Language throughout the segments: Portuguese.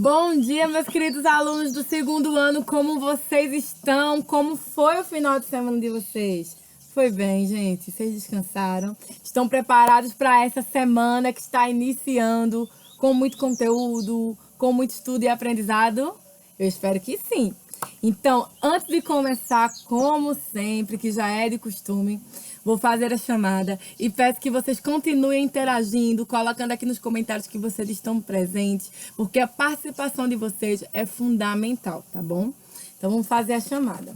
Bom dia, meus queridos alunos do segundo ano, como vocês estão? Como foi o final de semana de vocês? Foi bem, gente? Vocês descansaram? Estão preparados para essa semana que está iniciando com muito conteúdo, com muito estudo e aprendizado? Eu espero que sim. Então, antes de começar, como sempre, que já é de costume, vou fazer a chamada e peço que vocês continuem interagindo, colocando aqui nos comentários que vocês estão presentes, porque a participação de vocês é fundamental, tá bom? Então, vamos fazer a chamada.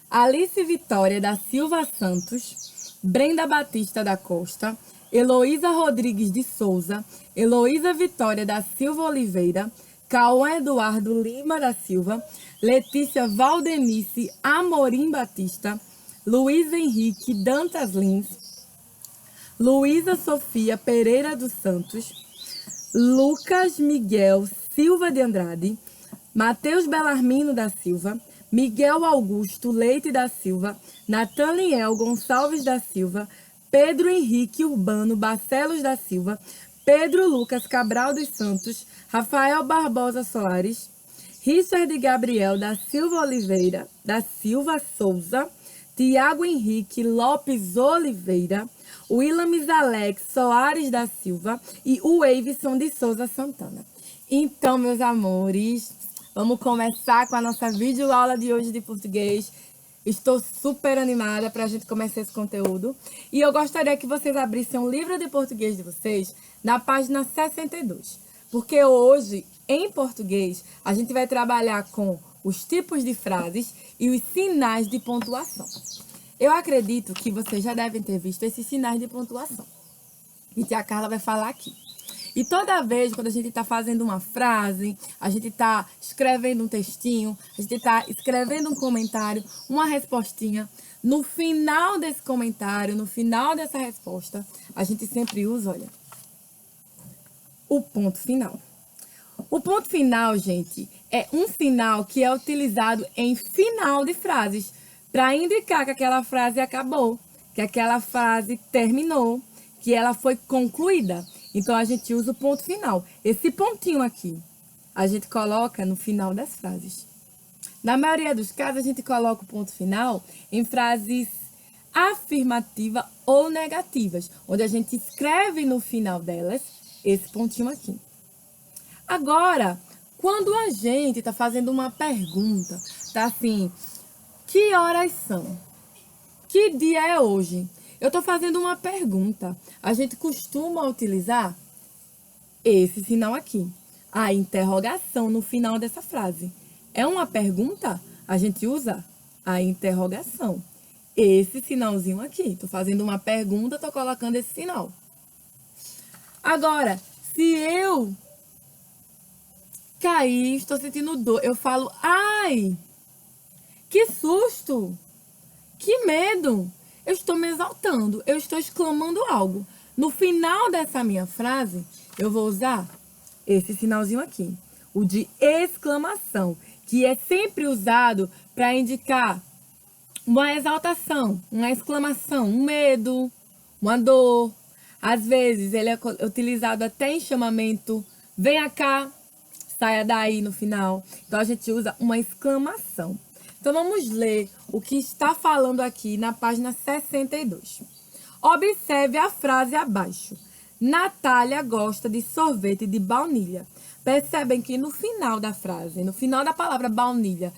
Alice Vitória da Silva Santos, Brenda Batista da Costa, Heloísa Rodrigues de Souza, Heloísa Vitória da Silva Oliveira, Cauã Eduardo Lima da Silva, Letícia Valdenice Amorim Batista, Luiz Henrique Dantas Lins, Luísa Sofia Pereira dos Santos, Lucas Miguel Silva de Andrade, Matheus Belarmino da Silva, Miguel Augusto Leite da Silva, Nataniel Gonçalves da Silva, Pedro Henrique Urbano Barcelos da Silva, Pedro Lucas Cabral dos Santos, Rafael Barbosa Soares, Richard Gabriel da Silva Oliveira, da Silva Souza, Tiago Henrique Lopes Oliveira, Willames Alex Soares da Silva e o Eivson de Souza Santana. Então, meus amores, vamos começar com a nossa videoaula de hoje de português. Estou super animada para a gente começar esse conteúdo. E eu gostaria que vocês abrissem um livro de português de vocês na página 62. Porque hoje, em português, a gente vai trabalhar com os tipos de frases e os sinais de pontuação. Eu acredito que vocês já devem ter visto esses sinais de pontuação. E tia Carla vai falar aqui. E toda vez, quando a gente está fazendo uma frase, a gente está escrevendo um textinho, a gente está escrevendo um comentário, uma respostinha, no final desse comentário, no final dessa resposta, a gente sempre usa, olha, o ponto final. O ponto final, gente, é um sinal que é utilizado em final de frases, para indicar que aquela frase acabou, que aquela frase terminou, que ela foi concluída. Então, a gente usa o ponto final. Esse pontinho aqui, a gente coloca no final das frases. Na maioria dos casos, a gente coloca o ponto final em frases afirmativas ou negativas, onde a gente escreve no final delas esse pontinho aqui. Agora, quando a gente está fazendo uma pergunta, tá assim, que horas são? Que dia é hoje? Eu estou fazendo uma pergunta. A gente costuma utilizar esse sinal aqui, a interrogação no final dessa frase. É uma pergunta? A gente usa a interrogação. Esse sinalzinho aqui. Estou fazendo uma pergunta, estou colocando esse sinal. Agora, se eu cair, estou sentindo dor, eu falo, ai, que susto, que medo. Eu estou me exaltando, eu estou exclamando algo. No final dessa minha frase, eu vou usar esse sinalzinho aqui, o de exclamação, que é sempre usado para indicar uma exaltação, uma exclamação, um medo, uma dor. Às vezes, ele é utilizado até em chamamento, venha cá, saia daí no final. Então, a gente usa uma exclamação. Então, vamos ler o que está falando aqui na página 62. Observe a frase abaixo. Natália gosta de sorvete de baunilha. Percebem que no final da frase, no final da palavra baunilha,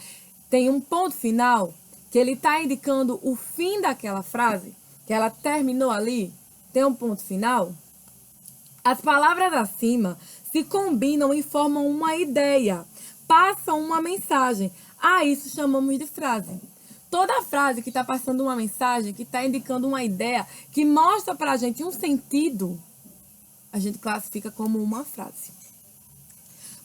tem um ponto final que ele está indicando o fim daquela frase, que ela terminou ali, tem um ponto final. As palavras acima se combinam e formam uma ideia, passam uma mensagem. A isso chamamos de frase. Toda frase que está passando uma mensagem, que está indicando uma ideia, que mostra para a gente um sentido, a gente classifica como uma frase.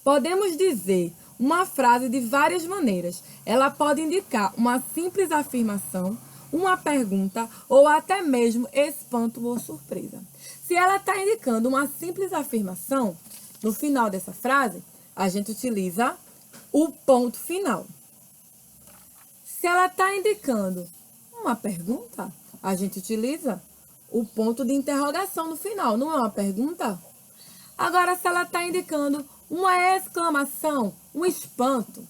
Podemos dizer uma frase de várias maneiras. Ela pode indicar uma simples afirmação, uma pergunta ou até mesmo espanto ou surpresa. Se ela está indicando uma simples afirmação, no final dessa frase, a gente utiliza o ponto final. Se ela está indicando uma pergunta, a gente utiliza o ponto de interrogação no final. Não é uma pergunta? Agora, se ela está indicando uma exclamação, um espanto.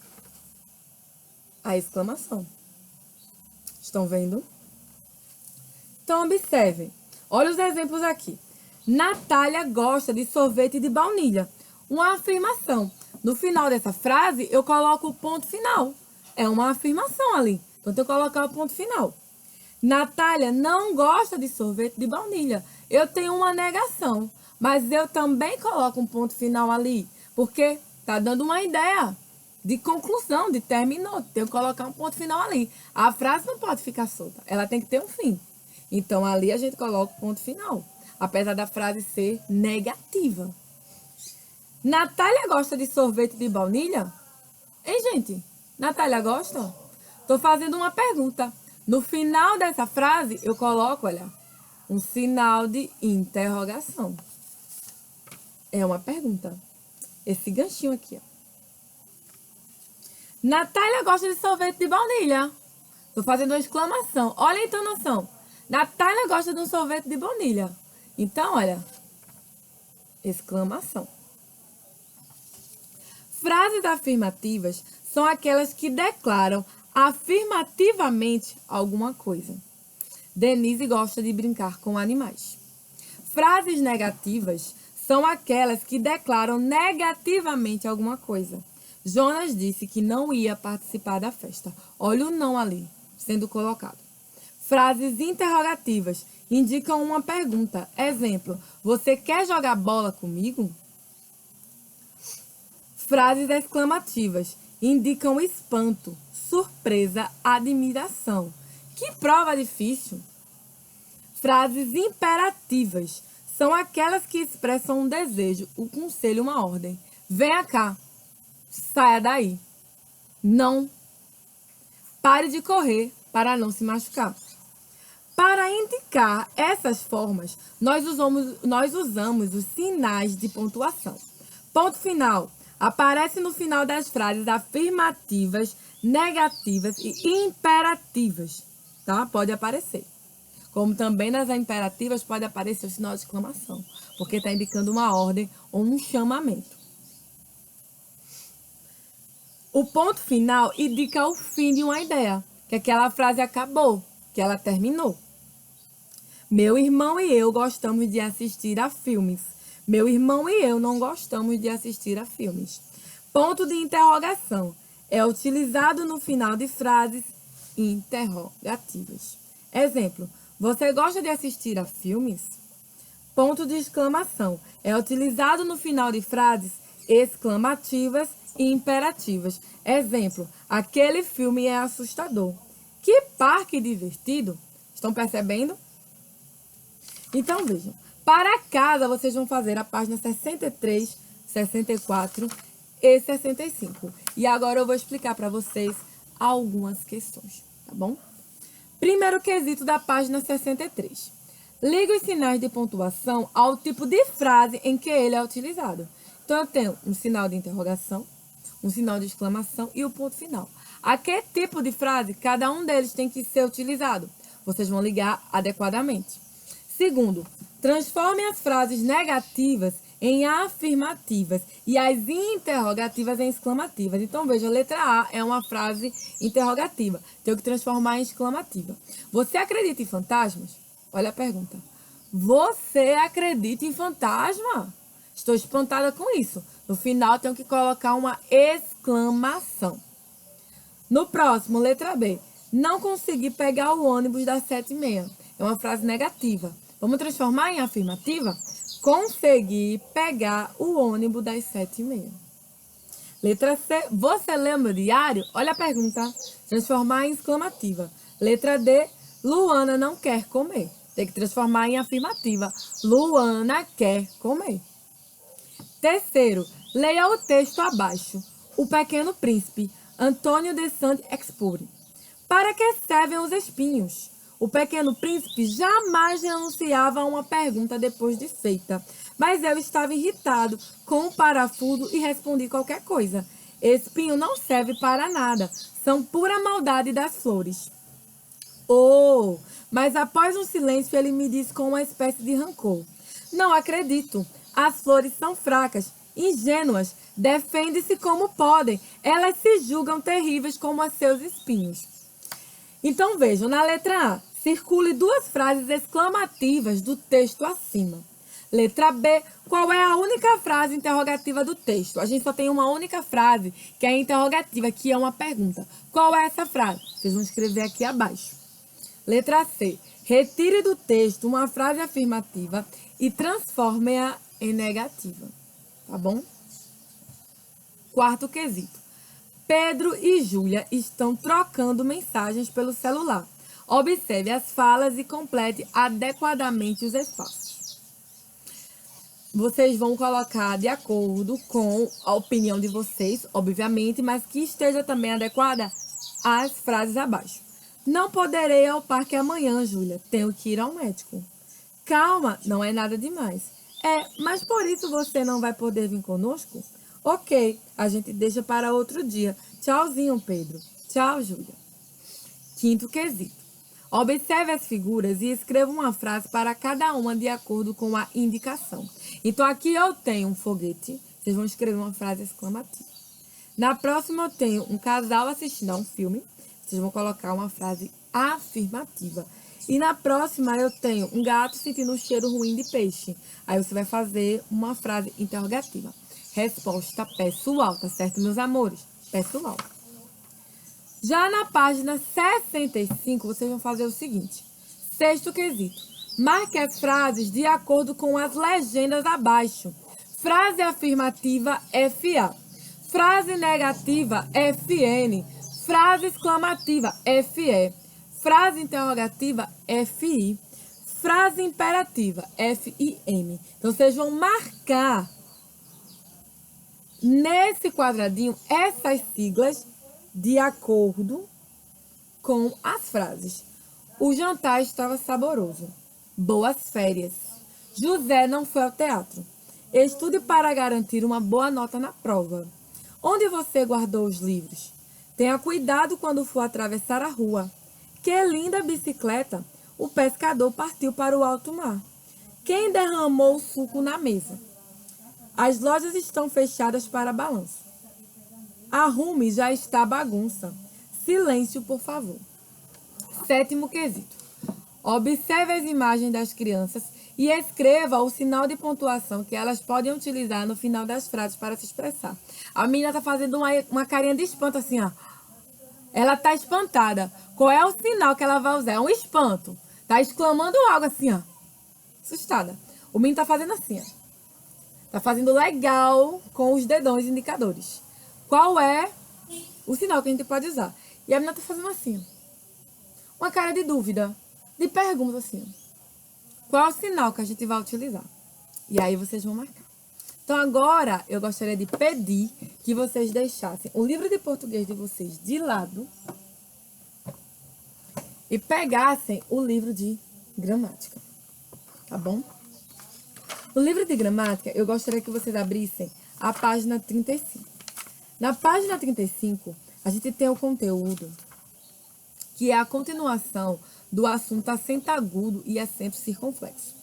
A exclamação. Estão vendo? Então, observem. Olha os exemplos aqui. Natália gosta de sorvete de baunilha. Uma afirmação. No final dessa frase, eu coloco o ponto final. É uma afirmação ali. Então, eu tenho que colocar o ponto final. Natália não gosta de sorvete de baunilha. Eu tenho uma negação. Mas eu também coloco um ponto final ali. Porque tá dando uma ideia de conclusão, de terminou. Tenho que colocar um ponto final ali. A frase não pode ficar solta. Ela tem que ter um fim. Então, ali a gente coloca o ponto final. Apesar da frase ser negativa. Natália gosta de sorvete de baunilha? Hein, gente? Natália gosta? Tô fazendo uma pergunta. No final dessa frase, eu coloco, olha, um sinal de interrogação. É uma pergunta. Esse ganchinho aqui, ó. Natália gosta de sorvete de baunilha. Tô fazendo uma exclamação. Olha a entonação. Natália gosta de um sorvete de baunilha. Então, olha, exclamação. Frases afirmativas são aquelas que declaram afirmativamente alguma coisa. Denise gosta de brincar com animais. Frases negativas são aquelas que declaram negativamente alguma coisa. Jonas disse que não ia participar da festa. Olha o não ali sendo colocado. Frases interrogativas indicam uma pergunta. Exemplo, você quer jogar bola comigo? Frases exclamativas indicam espanto, surpresa, admiração. Que prova difícil! Frases imperativas são aquelas que expressam um desejo, um conselho, uma ordem. Venha cá, saia daí. Não. Pare de correr para não se machucar. Para indicar essas formas, nós usamos os sinais de pontuação. Ponto final. Aparece no final das frases afirmativas, negativas e imperativas. Tá? Pode aparecer. Como também nas imperativas pode aparecer o sinal de exclamação, porque está indicando uma ordem ou um chamamento. O ponto final indica o fim de uma ideia, que aquela frase acabou, que ela terminou. Meu irmão e eu gostamos de assistir a filmes. Meu irmão e eu não gostamos de assistir a filmes. Ponto de interrogação. É utilizado no final de frases interrogativas. Exemplo. Você gosta de assistir a filmes? Ponto de exclamação. É utilizado no final de frases exclamativas e imperativas. Exemplo. Aquele filme é assustador. Que parque divertido! Estão percebendo? Então, vejam. Para casa, vocês vão fazer a página 63, 64 e 65. E agora eu vou explicar para vocês algumas questões, tá bom? Primeiro quesito da página 63. Liga os sinais de pontuação ao tipo de frase em que ele é utilizado. Então, eu tenho um sinal de interrogação, um sinal de exclamação e o ponto final. A que tipo de frase cada um deles tem que ser utilizado? Vocês vão ligar adequadamente. Segundo, transforme as frases negativas em afirmativas e as interrogativas em exclamativas. Então, veja, a letra A é uma frase interrogativa. Tenho que transformar em exclamativa. Você acredita em fantasmas? Olha a pergunta. Você acredita em fantasma? Estou espantada com isso. No final, tenho que colocar uma exclamação. No próximo, letra B. Não consegui pegar o ônibus das 7h30. É uma frase negativa. Vamos transformar em afirmativa? Consegui pegar o ônibus das 7h30. Letra C. Você lembra o diário? Olha a pergunta. Transformar em exclamativa. Letra D. Luana não quer comer. Tem que transformar em afirmativa. Luana quer comer. Terceiro. Leia o texto abaixo. O Pequeno Príncipe. Antônio de Saint-Exupéry. Para que servem os espinhos? O Pequeno Príncipe jamais renunciava a uma pergunta depois de feita, mas eu estava irritado com o parafuso e respondi qualquer coisa. Espinho não serve para nada, são pura maldade das flores. Oh, mas após um silêncio ele me disse com uma espécie de rancor. Não acredito, as flores são fracas Ingênuas, defendem-se como podem. Elas se julgam terríveis como a seus espinhos. Então vejam, na letra A, circule 2 frases exclamativas do texto acima. Letra B, qual é a única frase interrogativa do texto? A gente só tem uma única frase que é interrogativa, que é uma pergunta. Qual é essa frase? Vocês vão escrever aqui abaixo. Letra C, retire do texto uma frase afirmativa e transforme-a em negativa. Tá bom? Quarto quesito. Pedro e Júlia estão trocando mensagens pelo celular. Observe as falas e complete adequadamente os espaços. Vocês vão colocar de acordo com a opinião de vocês, obviamente, mas que esteja também adequada às frases abaixo. Não poderei ir ao parque amanhã, Júlia. Tenho que ir ao médico. Calma, não é nada demais. Mas por isso você não vai poder vir conosco? Ok, a gente deixa para outro dia. Tchauzinho, Pedro. Tchau, Júlia. Quinto quesito. Observe as figuras e escreva uma frase para cada uma de acordo com a indicação. Então, aqui eu tenho um foguete. Vocês vão escrever uma frase exclamativa. Na próxima, eu tenho um casal assistindo a um filme. Vocês vão colocar uma frase afirmativa. E na próxima, eu tenho um gato sentindo um cheiro ruim de peixe. Aí você vai fazer uma frase interrogativa. Resposta pessoal, tá certo, meus amores? Pessoal. Já na página 65, vocês vão fazer o seguinte. Sexto quesito. Marque as frases de acordo com as legendas abaixo. Frase afirmativa, FA. Frase negativa, FN. Frase exclamativa, FE. Frase interrogativa, FI. Frase imperativa, FIM. Então, vocês vão marcar nesse quadradinho essas siglas de acordo com as frases. O jantar estava saboroso. Boas férias. José não foi ao teatro. Estude para garantir uma boa nota na prova. Onde você guardou os livros? Tenha cuidado quando for atravessar a rua. Que linda bicicleta! O pescador partiu para o alto mar. Quem derramou o suco na mesa? As lojas estão fechadas para balanço. Arrume, já está bagunça. Silêncio, por favor. Sétimo quesito. Observe as imagens das crianças e escreva o sinal de pontuação que elas podem utilizar no final das frases para se expressar. A menina está fazendo uma carinha de espanto assim, ó. Ela está espantada. Qual é o sinal que ela vai usar? É um espanto. Está exclamando algo assim, ó. Assustada. O menino está fazendo assim, ó. Está fazendo legal com os dedões indicadores. Qual é o sinal que a gente pode usar? E a menina está fazendo assim, ó. Uma cara de dúvida, de pergunta assim, ó. Qual é o sinal que a gente vai utilizar? E aí vocês vão marcar. Então agora eu gostaria de pedir que vocês deixassem o livro de português de vocês de lado e pegassem o livro de gramática, tá bom? No livro de gramática, eu gostaria que vocês abrissem a página 35. Na página 35, a gente tem o conteúdo que é a continuação do assunto acento agudo e acento circunflexo.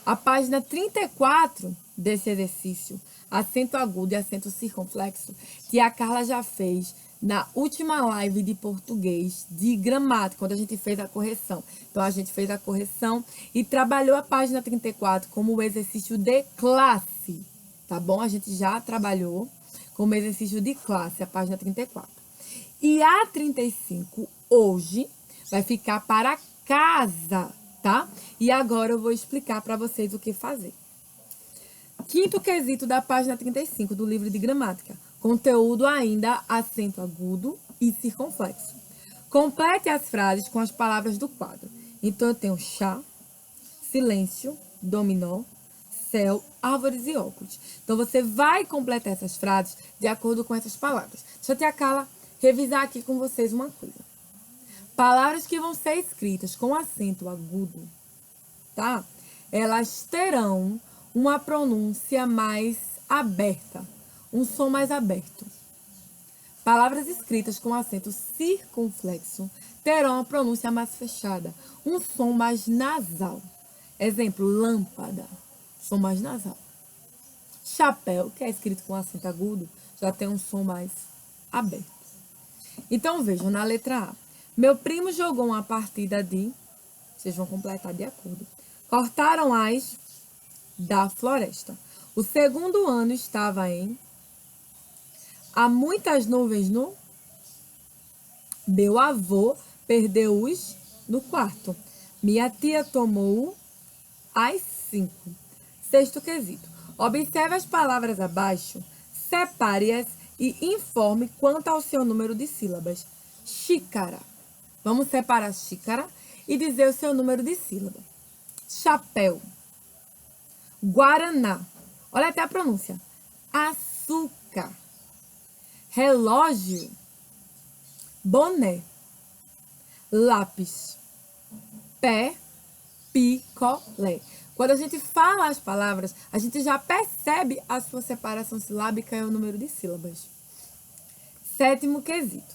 A página 34 desse exercício, acento agudo e acento circunflexo, que a Carla já fez na última live de português de gramática, quando a gente fez a correção. Então, a gente fez a correção e trabalhou a página 34 como o exercício de classe, tá bom? A gente já trabalhou como exercício de classe, a página 34. E a 35, hoje, vai ficar para casa, tá? E agora eu vou explicar para vocês o que fazer. Quinto quesito da página 35 do livro de gramática. Conteúdo ainda acento agudo e circunflexo. Complete as frases com as palavras do quadro. Então, eu tenho chá, silêncio, dominó, céu, árvores e óculos. Então, você vai completar essas frases de acordo com essas palavras. Deixa a tia Carla revisar aqui com vocês uma coisa. Palavras que vão ser escritas com acento agudo, tá? Elas terão uma pronúncia mais aberta, um som mais aberto. Palavras escritas com acento circunflexo terão uma pronúncia mais fechada, um som mais nasal. Exemplo, lâmpada, som mais nasal. Chapéu, que é escrito com acento agudo, já tem um som mais aberto. Então, vejam, na letra A. Meu primo jogou uma partida de... Vocês vão completar de acordo. Cortaram as da floresta. O segundo ano estava em... Há muitas nuvens no... Meu avô perdeu-os no quarto. Minha tia tomou às 5. Sexto quesito. Observe as palavras abaixo, separe-as e informe quanto ao seu número de sílabas. Xícara. Vamos separar xícara e dizer o seu número de sílabas. Chapéu. Guaraná. Olha até a pronúncia. Açúcar. Relógio. Boné. Lápis. Pé. Picolé. Quando a gente fala as palavras, a gente já percebe a sua separação silábica e o número de sílabas. Sétimo quesito.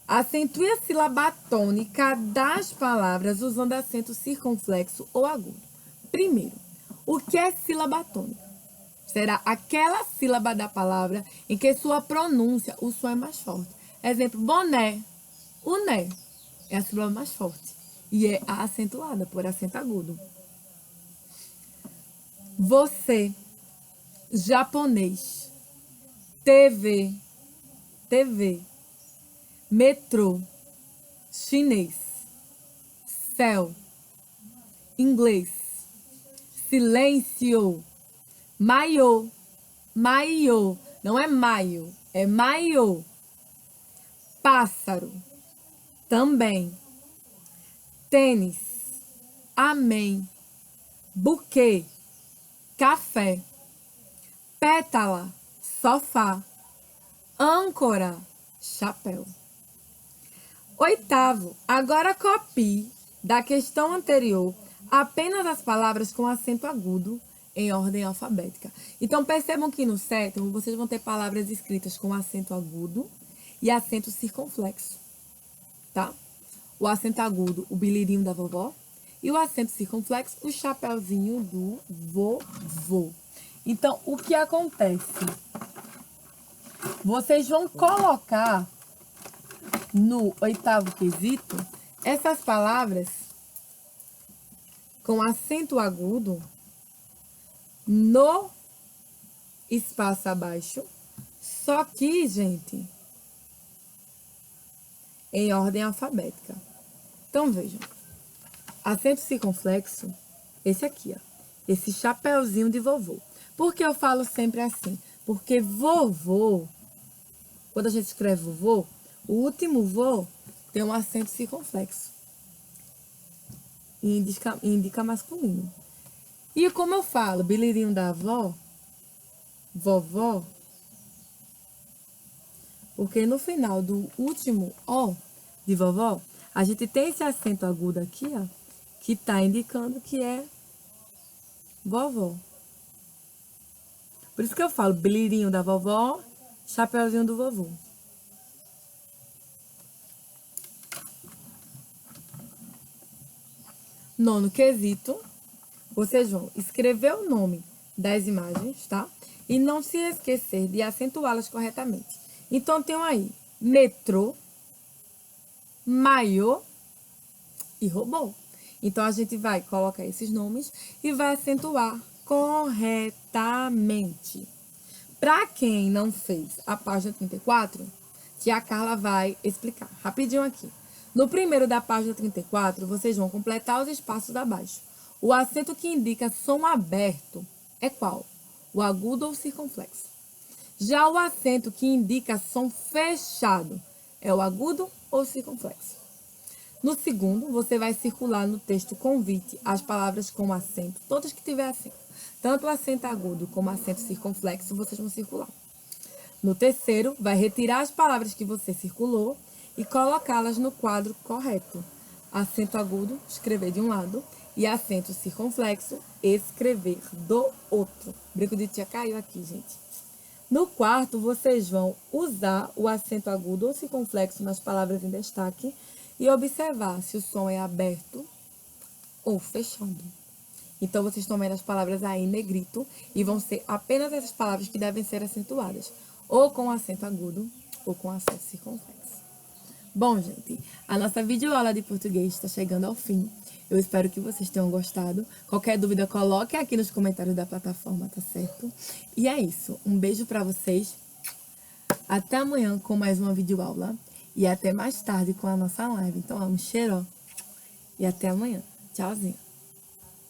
Acentue a sílaba tônica das palavras usando acento circunflexo ou agudo. Primeiro, o que é sílaba tônica? Será aquela sílaba da palavra em que sua pronúncia, o som é mais forte. Exemplo, boné. O né é a sílaba mais forte e é acentuada por acento agudo. Você, japonês, TV, metrô, chinês, céu, inglês, silêncio, maiô, não é maio, é maiô, pássaro, também, tênis, amém, buquê, café, pétala, sofá, âncora, chapéu. Oitavo, agora copie da questão anterior apenas as palavras com acento agudo em ordem alfabética. Então, percebam que no sétimo vocês vão ter palavras escritas com acento agudo e acento circunflexo, tá? O acento agudo, o bilirinho da vovó, e o acento circunflexo, o chapéuzinho do vovô. Então, o que acontece? Vocês vão colocar no oitavo quesito essas palavras com acento agudo no espaço abaixo, só que, gente, em ordem alfabética. Então, vejam. Acento circunflexo, esse aqui, ó. Esse chapéuzinho de vovô. Por que eu falo sempre assim? Porque vovô, quando a gente escreve vovô, o último vô tem um acento circunflexo. E indica masculino. E como eu falo, bilirinho da avó, vovó, porque no final do último ó de vovó, a gente tem esse acento agudo aqui, ó, que tá indicando que é vovó. Por isso que eu falo bilirinho da vovó, chapeuzinho do vovô. Nono quesito, vocês vão escrever o nome das imagens, tá? E não se esquecer de acentuá-las corretamente. Então, tem aí metrô, maiô e robô. Então, a gente vai colocar esses nomes e vai acentuar corretamente. Para quem não fez a página 34, tia Carla vai explicar rapidinho aqui. No primeiro da página 34, vocês vão completar os espaços abaixo. O acento que indica som aberto é qual? O agudo ou circunflexo. Já o acento que indica som fechado é o agudo ou circunflexo. No segundo, você vai circular no texto convite as palavras com acento, todas que tiver acento. Tanto o acento agudo como o acento circunflexo, vocês vão circular. No terceiro, vai retirar as palavras que você circulou e colocá-las no quadro correto. Acento agudo, escrever de um lado, e acento circunflexo, escrever do outro. O brinco de tia caiu aqui, gente. No quarto, vocês vão usar o acento agudo ou circunflexo nas palavras em destaque e observar se o som é aberto ou fechado. Então, vocês estão vendo as palavras aí em negrito e vão ser apenas essas palavras que devem ser acentuadas. Ou com acento agudo, ou com acento circunflexo. Bom, gente, a nossa videoaula de português está chegando ao fim. Eu espero que vocês tenham gostado. Qualquer dúvida, coloque aqui nos comentários da plataforma, tá certo? E é isso. Um beijo pra vocês. Até amanhã com mais uma videoaula. E até mais tarde com a nossa live. Então, um cheiro. E até amanhã. Tchauzinho.